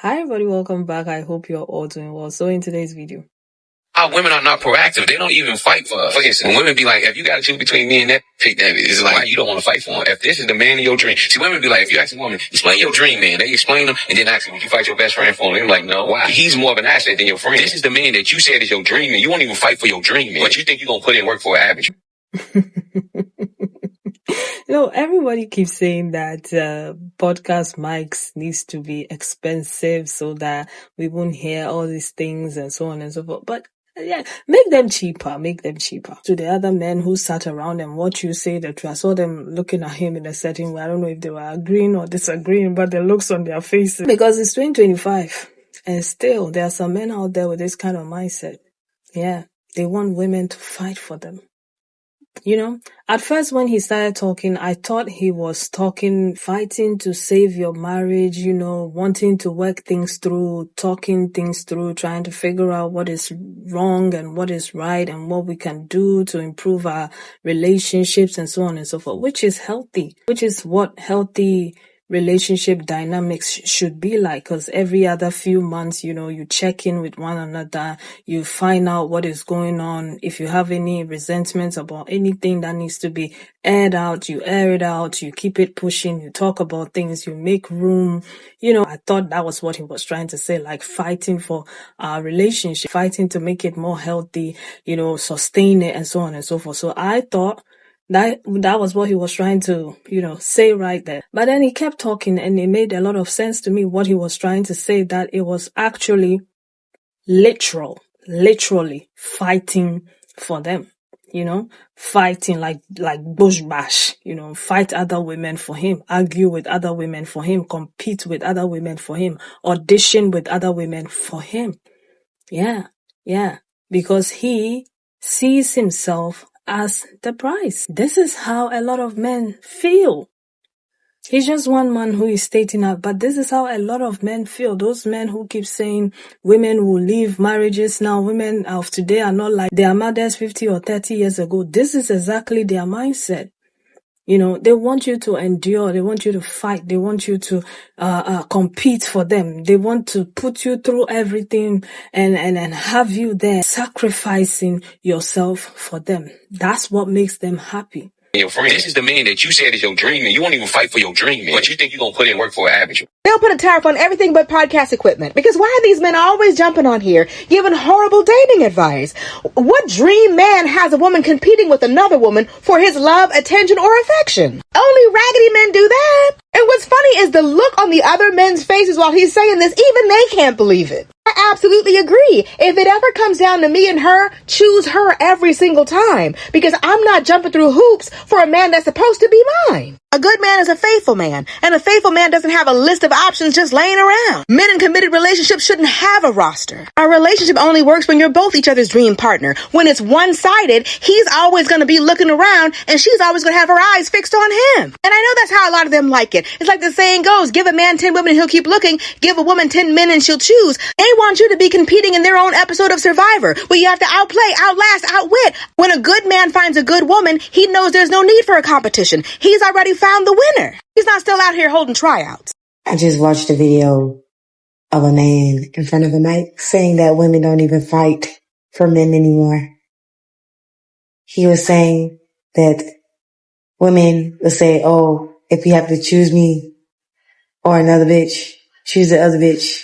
Hi everybody, welcome back. I hope you're all doing well. So in today's video, Our women are not proactive. They don't even fight for us. For instance, when women be like, if you got to choose between me and that, pick that. It's like, you don't want to fight for him. If this is the man of your dream. See, women be like, if you ask a woman, explain your dream, man. They explain them and then ask them, would you fight your best friend for him? They're like, no. Why? He's more of an asset than your friend. This is the man that you said is your dream, and you won't even fight for your dream, man. But you think you're going to put in work for an average. everybody keeps saying that podcast mics needs to be expensive so that we won't hear all these things and so on and so forth. But yeah, make them cheaper. To the other men who sat around and watched you say the truth, I saw them looking at him in a certain way. I don't know if they were agreeing or disagreeing, but the looks on their faces. Because it's 2025 and still there are some men out there with this kind of mindset. Yeah, they want women to fight for them. At first when he started talking, I thought he was talking, fighting to save your marriage, wanting to work things through, talking things through, trying to figure out what is wrong and what is right and what we can do to improve our relationships and so on and so forth, which is healthy, which is what healthy relationship dynamics should be like, because every other few months, you check in with one another, you find out what is going on. If you have any resentments about anything that needs to be aired out, you air it out, you keep it pushing, you talk about things, you make room. I thought that was what he was trying to say, like fighting for our relationship, fighting to make it more healthy, sustain it and so on and so forth. So I thought that was what he was trying to, say right there. But then he kept talking and it made a lot of sense to me what he was trying to say, that it was actually literally fighting for them, fighting like bush bash, fight other women for him, argue with other women for him, compete with other women for him, audition with other women for him. Yeah, because he sees himself as the prize. This is how a lot of men feel. He's just one man who is stating out, but this is how a lot of men feel. Those men who keep saying women will leave marriages now, women of today are not like their mothers 50 or 30 years ago. This is exactly their mindset. They want you to endure. They want you to fight. They want you to compete for them. They want to put you through everything and have you there sacrificing yourself for them. That's what makes them happy. Your friend. This is the man that you said is your dream, and you won't even fight for your dream, man. But you think you're going to put in work for an average. They'll put a tariff on everything but podcast equipment. Because why are these men always jumping on here, giving horrible dating advice? What dream man has a woman competing with another woman for his love, attention, or affection? Only raggedy men do that. And what's funny is the look on the other men's faces while he's saying this, even they can't believe it. I absolutely agree. If it ever comes down to me and her, choose her every single time. Because I'm not jumping through hoops for a man that's supposed to be mine. A good man is a faithful man, and a faithful man doesn't have a list of options just laying around. Men in committed relationships shouldn't have a roster. A relationship only works when you're both each other's dream partner. When it's one-sided, he's always going to be looking around, and she's always going to have her eyes fixed on him. And I know that's how a lot of them like it. It's like the saying goes, give a man 10 women and he'll keep looking, give a woman 10 men and she'll choose. They want you to be competing in their own episode of Survivor, where you have to outplay, outlast, outwit. When a good man finds a good woman, he knows there's no need for a competition. He's already found the winner. He's not still out here holding tryouts. I just watched a video of a man in front of a mic saying that women don't even fight for men anymore. He was saying that women will say, oh, if you have to choose me or another bitch, choose the other bitch.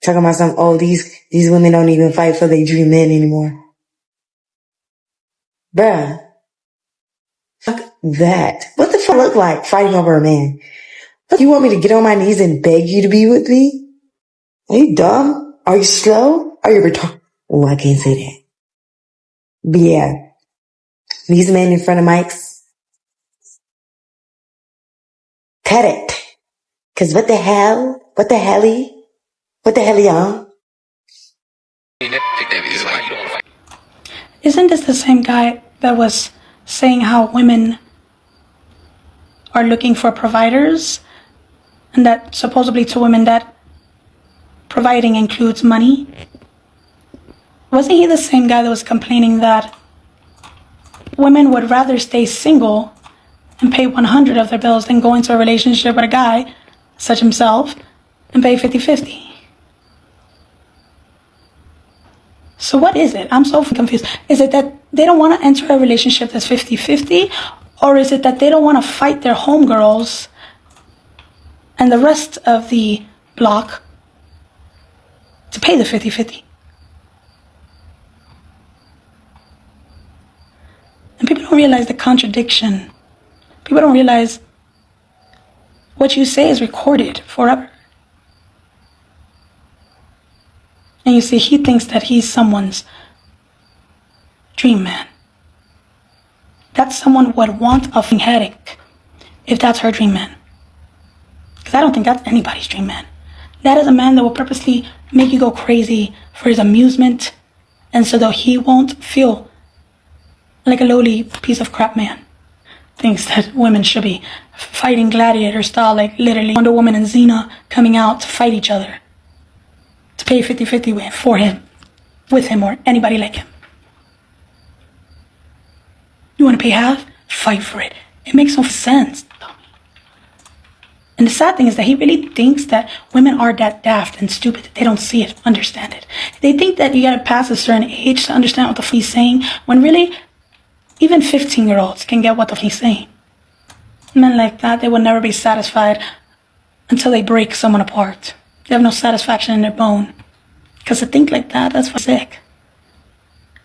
Talking about some, oh, these women don't even fight for their dream men anymore. Bruh. Fuck that. What the fuck look like fighting over a man? What, you want me to get on my knees and beg you to be with me? Are you dumb? Are you slow? Are you retarded? Oh, I can't say that. But yeah, these men in front of mics, cut it. Cause what the hell, y'all? Isn't this the same guy that was saying how women are looking for providers, and that supposedly to women that providing includes money? Wasn't he the same guy that was complaining that women would rather stay single and pay 100 of their bills than go into a relationship with a guy, such himself, and pay 50-50. So what is it? I'm so confused. Is it that they don't want to enter a relationship that's 50-50? Or is it that they don't want to fight their homegirls and the rest of the block to pay the 50-50? And people don't realize the contradiction. People don't realize what you say is recorded forever. And you see, he thinks that he's someone's dream man. That someone would want a headache if that's her dream man. Because I don't think that's anybody's dream man. That is a man that will purposely make you go crazy for his amusement, and so that he won't feel like a lowly piece of crap man. Thinks that women should be fighting gladiator style, like literally Wonder Woman and Xena coming out to fight each other, to pay 50-50 for him, with him, or anybody like him. You want to pay half? Fight for it. It makes no sense. And the sad thing is that he really thinks that women are that daft and stupid that they don't see it, understand it. They think that you gotta pass a certain age to understand what the f*** he's saying, when really, even 15-year-olds can get what the f*** he's saying. Men like that, they will never be satisfied until they break someone apart. They have no satisfaction in their bone. Because to think like that, that's sick.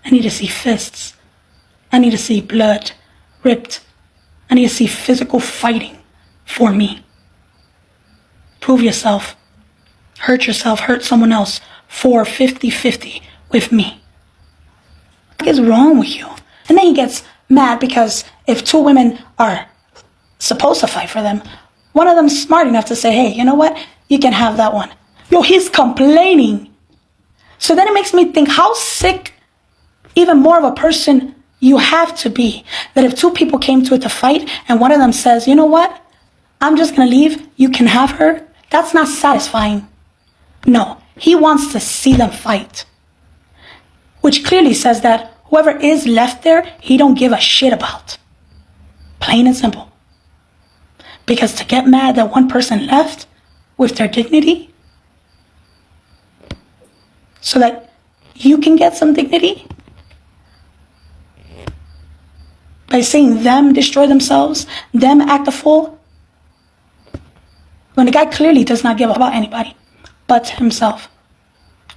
I need to see fists. I need to see blood ripped. I need to see physical fighting for me. Prove yourself. Hurt yourself. Hurt someone else for 50-50 with me. What is wrong with you? And then he gets mad because if two women are supposed to fight for them, one of them's smart enough to say, hey, you know what? You can have that one. Yo, he's complaining. So then it makes me think how sick, even more of a person you have to be, that if two people came to it to fight and one of them says, you know what? I'm just going to leave. You can have her. That's not satisfying. No, he wants to see them fight. Which clearly says that whoever is left there, he don't give a shit about. Plain and simple. Because to get mad that one person left with their dignity, so that you can get some dignity, by seeing them destroy themselves, them act a fool, when the guy clearly does not give about anybody but himself.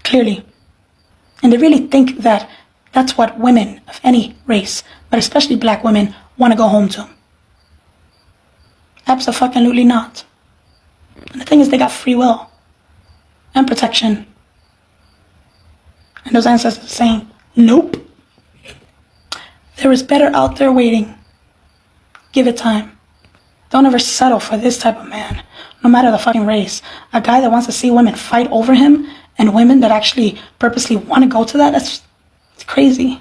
Clearly. And they really think that that's what women of any race, but especially black women, want to go home to. Absolutely not. And the thing is, they got free will and protection. And those ancestors are saying, nope. There is better out there waiting. Give it time. Don't ever settle for this type of man, no matter the fucking race. A guy that wants to see women fight over him, and women that actually purposely want to go to that, it's crazy.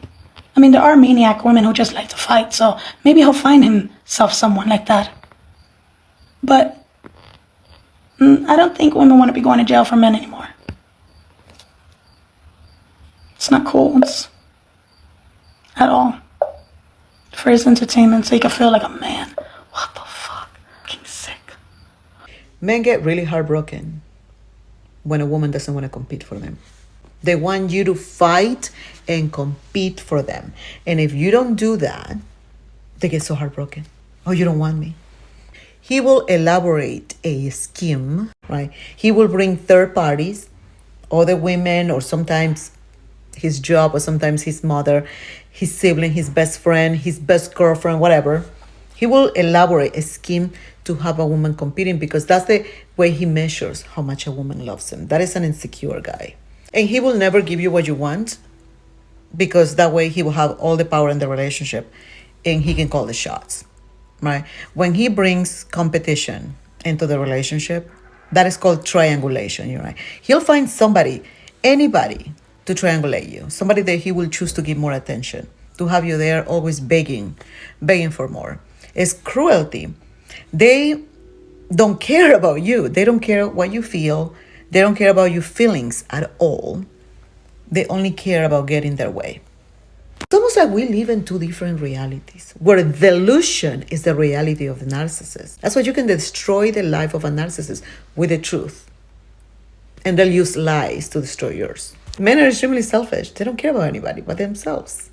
I mean, there are maniac women who just like to fight, so maybe he'll find himself someone like that. But I don't think women want to be going to jail for men anymore. It's not cool. At all. For his entertainment, so he can feel like a man. What the fuck? Fucking sick. Men get really heartbroken when a woman doesn't want to compete for them. They want you to fight and compete for them. And if you don't do that, they get so heartbroken. Oh, you don't want me. He will elaborate a scheme, right? He will bring third parties, other women, or sometimes his job, or sometimes his mother, his sibling, his best friend, his best girlfriend, whatever. He will elaborate a scheme to have a woman competing, because that's the way he measures how much a woman loves him. That is an insecure guy. And he will never give you what you want, because that way he will have all the power in the relationship and he can call the shots, right? When he brings competition into the relationship, that is called triangulation, you're right. He'll find somebody, anybody, to triangulate you. Somebody that he will choose to give more attention, to have you there always begging for more. It's cruelty. They don't care about you. They don't care what you feel. They don't care about your feelings at all. They only care about getting their way. It's almost like we live in two different realities, where delusion is the reality of the narcissist. That's why you can destroy the life of a narcissist with the truth. And they'll use lies to destroy yours. Men are extremely selfish. They don't care about anybody but themselves.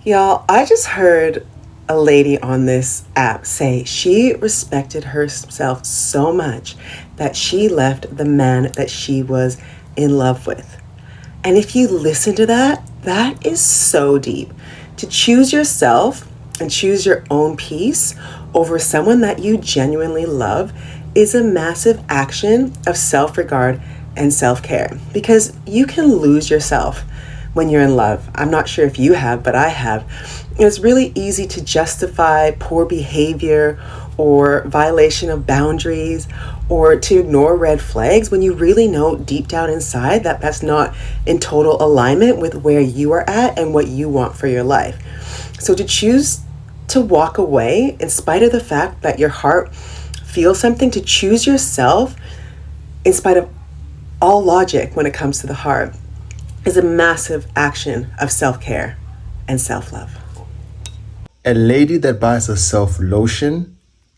Y'all, I just heard a lady on this app say she respected herself so much that she left the man that she was in love with. And if you listen to that, that is so deep. To choose yourself and choose your own peace over someone that you genuinely love is a massive action of self-regard and self-care, because you can lose yourself when you're in love. I'm not sure if you have, but I have. It's really easy to justify poor behavior or violation of boundaries or to ignore red flags when you really know deep down inside that that's not in total alignment with where you are at and what you want for your life. So to choose to walk away in spite of the fact that your heart feels something, to choose yourself in spite of all logic when it comes to the heart, is a massive action of self-care and self-love. A lady that buys herself lotion,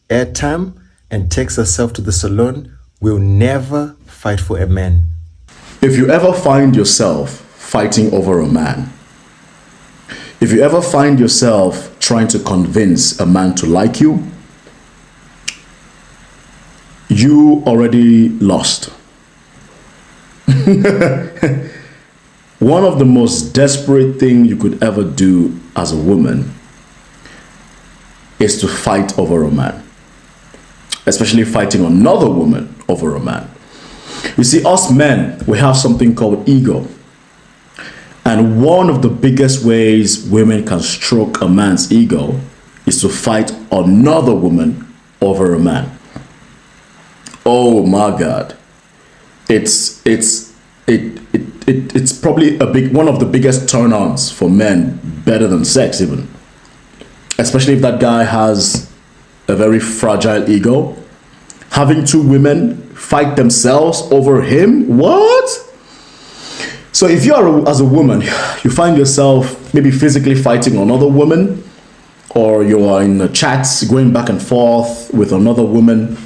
airtime, and takes herself to the salon will never fight for a man. If you ever find yourself fighting over a man, if you ever find yourself trying to convince a man to like you, you already lost. One of the most desperate things you could ever do as a woman is to fight over a man, especially fighting another woman over a man. You see, us men, we have something called ego. And one of the biggest ways women can stroke a man's ego is to fight another woman over a man. Oh my God. It's probably one of the biggest turn-ons for men, better than sex even. Especially if that guy has a very fragile ego. Having two women fight themselves over him? What? So if you are, as a woman, you find yourself maybe physically fighting another woman, or you are in the chats going back and forth with another woman,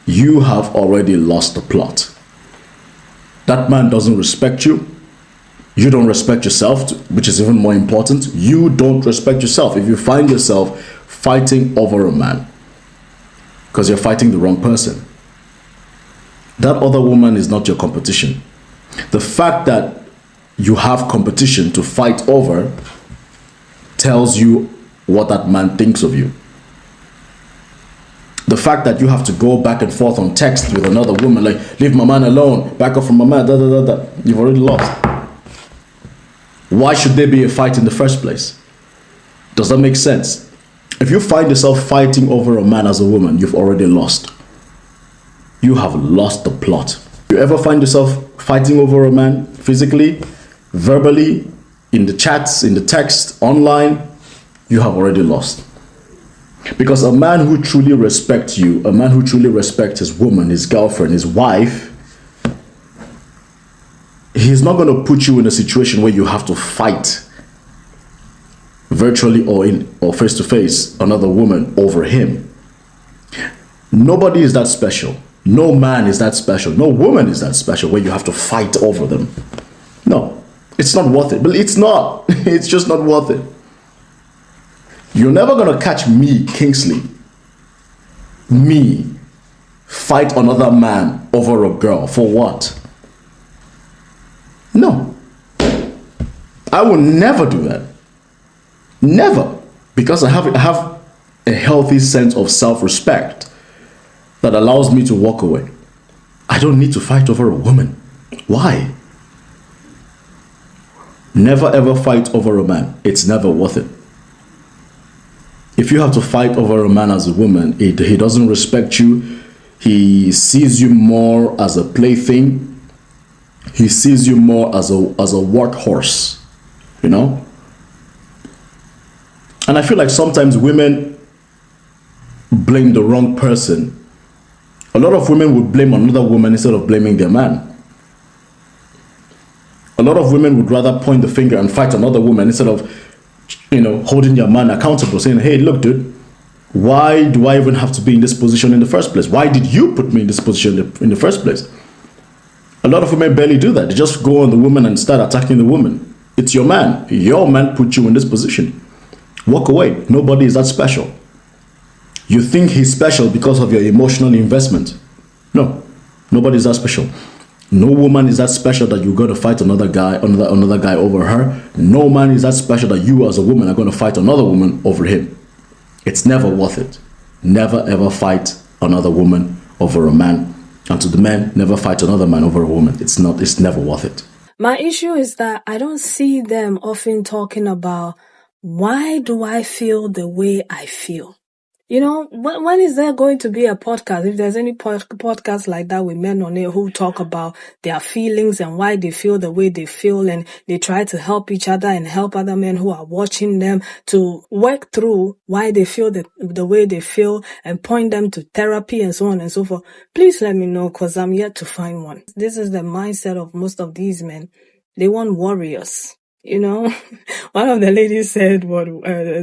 you have already lost the plot. That man doesn't respect you. You don't respect yourself, which is even more important. You don't respect yourself if you find yourself fighting over a man, because you're fighting the wrong person. That other woman is not your competition. The fact that you have competition to fight over tells you what that man thinks of you. The fact that you have to go back and forth on text with another woman, like, leave my man alone, back off from my man, you've already lost. Why should there be a fight in the first place? Does that make sense? If you find yourself fighting over a man as a woman, you've already lost. You have lost the plot. You ever find yourself fighting over a man physically, verbally, in the chats, in the text, online, you have already lost. Because a man who truly respects you, a man who truly respects his woman, his girlfriend, his wife, he's not going to put you in a situation where you have to fight virtually or face to face another woman over him. Nobody is that special. No man is that special. No woman is that special where you have to fight over them. No, it's not worth it. But it's not. It's just not worth it. You're never going to catch me, Kingsley, me, fight another man over a girl. For what? No. I will never do that. Never. Because I have a healthy sense of self-respect that allows me to walk away. I don't need to fight over a woman. Why? Never ever fight over a man. It's never worth it. If you have to fight over a man as a woman, he doesn't respect you. He sees you more as a plaything. He sees you more as a workhorse, you know? And I feel like sometimes women blame the wrong person. A lot of women would blame another woman instead of blaming their man. A lot of women would rather point the finger and fight another woman instead of, holding your man accountable, saying, hey, look, dude, why do I even have to be in this position in the first place? Why did you put me in this position in the first place? lot of women barely do that. They just go on the woman and start attacking the woman. It's your man. Your man put you in this position. Walk away. Nobody is that special. You think he's special because of your emotional investment. No, nobody is that special. No woman is that special that you're going to fight another guy over her. No man is that special that you as a woman are going to fight another woman over him. It's never worth it. Never ever fight another woman over a man. And to the men, never fight another man over a woman. It's never worth it. My issue is that I don't see them often talking about, why do I feel the way I feel? You know, when is there going to be a podcast, if there's any podcast like that with men on it who talk about their feelings and why they feel the way they feel, and they try to help each other and help other men who are watching them to work through why they feel the way they feel and point them to therapy and so on and so forth. Please let me know, because I'm yet to find one. This is the mindset of most of these men. They want warriors. You know, one of the ladies said,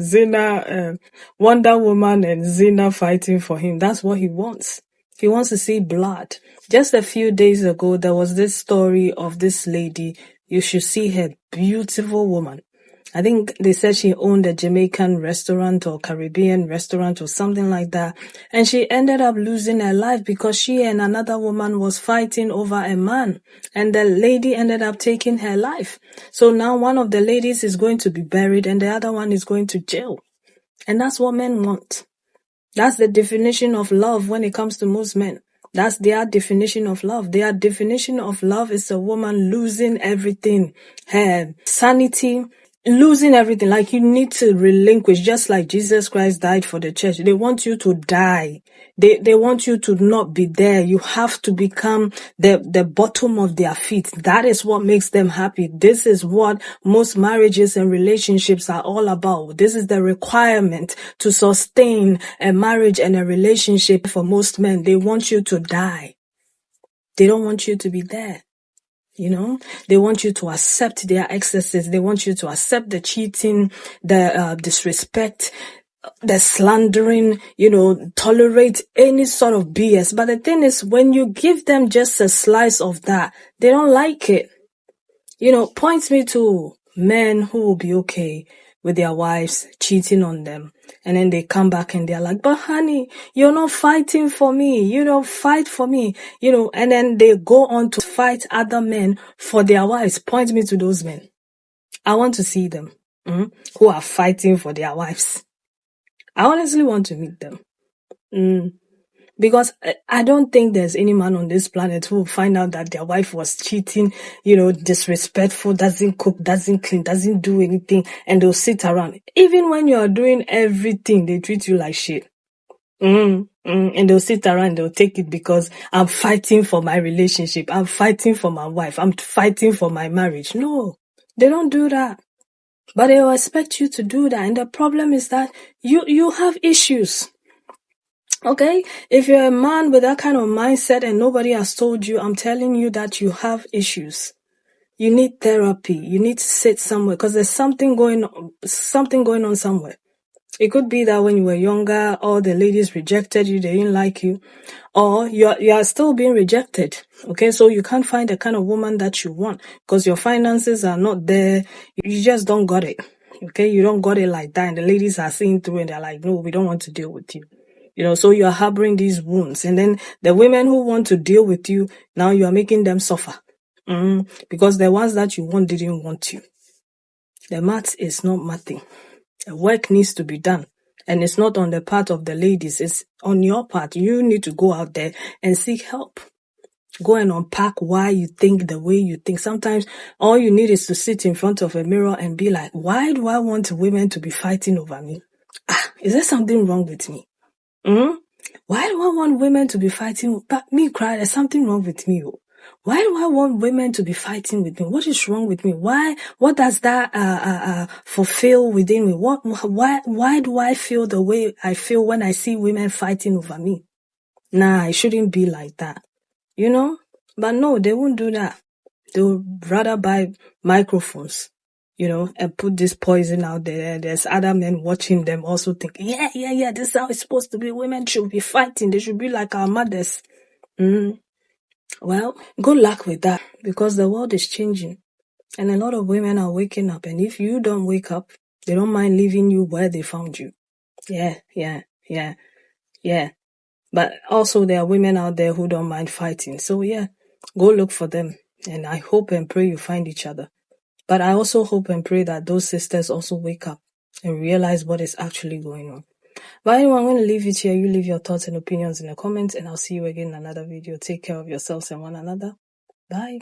Zena, Wonder Woman and Zena fighting for him. That's what he wants. He wants to see blood. Just a few days ago, there was this story of this lady. You should see her, beautiful woman. I think they said she owned a Jamaican restaurant or Caribbean restaurant or something like that. And she ended up losing her life because she and another woman was fighting over a man. And the lady ended up taking her life. So now one of the ladies is going to be buried and the other one is going to jail. And that's what men want. That's the definition of love when it comes to most men. That's their definition of love. Their definition of love is a woman losing everything, her sanity, losing everything. Like, you need to relinquish, just like Jesus Christ died for the church. They want you to die. They want you to not be there. You have to become the bottom of their feet. That is what makes them happy. This is what most marriages and relationships are all about. This is the requirement to sustain a marriage and a relationship for most men. They want you to die. They don't want you to be there. You know, they want you to accept their excesses. They want you to accept the cheating, the disrespect, the slandering, you know, tolerate any sort of BS. But the thing is, when you give them just a slice of that, they don't like it. You know, points me to men who will be okay with their wives cheating on them. And then they come back and they're like, but honey, you're not fighting for me. You don't fight for me. You know, and then they go on to fight other men for their wives. Point me to those men. I want to see them who are fighting for their wives. I honestly want to meet them. Because I don't think there's any man on this planet who will find out that their wife was cheating, you know, disrespectful, doesn't cook, doesn't clean, doesn't do anything, and they'll sit around. Even when you're doing everything, they treat you like shit. And they'll sit around and they'll take it because I'm fighting for my relationship. I'm fighting for my wife. I'm fighting for my marriage. No, they don't do that. But they'll expect you to do that. And the problem is that you have issues. Okay, if you're a man with that kind of mindset and nobody has told you, I'm telling you that you have issues. You need therapy. You need to sit somewhere because there's something going on somewhere. It could be that when you were younger, all the ladies rejected you, they didn't like you, or you are still being rejected. Okay, so you can't find the kind of woman that you want because your finances are not there. You just don't got it. Okay, you don't got it like that, and the ladies are seeing through and they're like, no, we don't want to deal with you. You know, so you are harboring these wounds. And then the women who want to deal with you, now you are making them suffer. Because the ones that you want didn't want you. The math is not mathing. The work needs to be done. And it's not on the part of the ladies. It's on your part. You need to go out there and seek help. Go and unpack why you think the way you think. Sometimes all you need is to sit in front of a mirror and be like, why do I want women to be fighting over me? Is there something wrong with me? Why do I want women to be fighting? But me cry, there's something wrong with me. Why do I want women to be fighting with me? What is wrong with me? Why? What does that fulfill within me? Why do I feel the way I feel when I see women fighting over me? Nah, it shouldn't be like that. You know? But no, they won't do that. They would rather buy microphones, you know, and put this poison out there. There's other men watching them also thinking, yeah, this is how it's supposed to be. Women should be fighting. They should be like our mothers. Well, good luck with that, because the world is changing and a lot of women are waking up, and if you don't wake up, they don't mind leaving you where they found you. Yeah. But also there are women out there who don't mind fighting. So yeah, go look for them. And I hope and pray you find each other. But I also hope and pray that those sisters also wake up and realize what is actually going on. But anyway, I'm going to leave it here. You leave your thoughts and opinions in the comments, and I'll see you again in another video. Take care of yourselves and one another. Bye.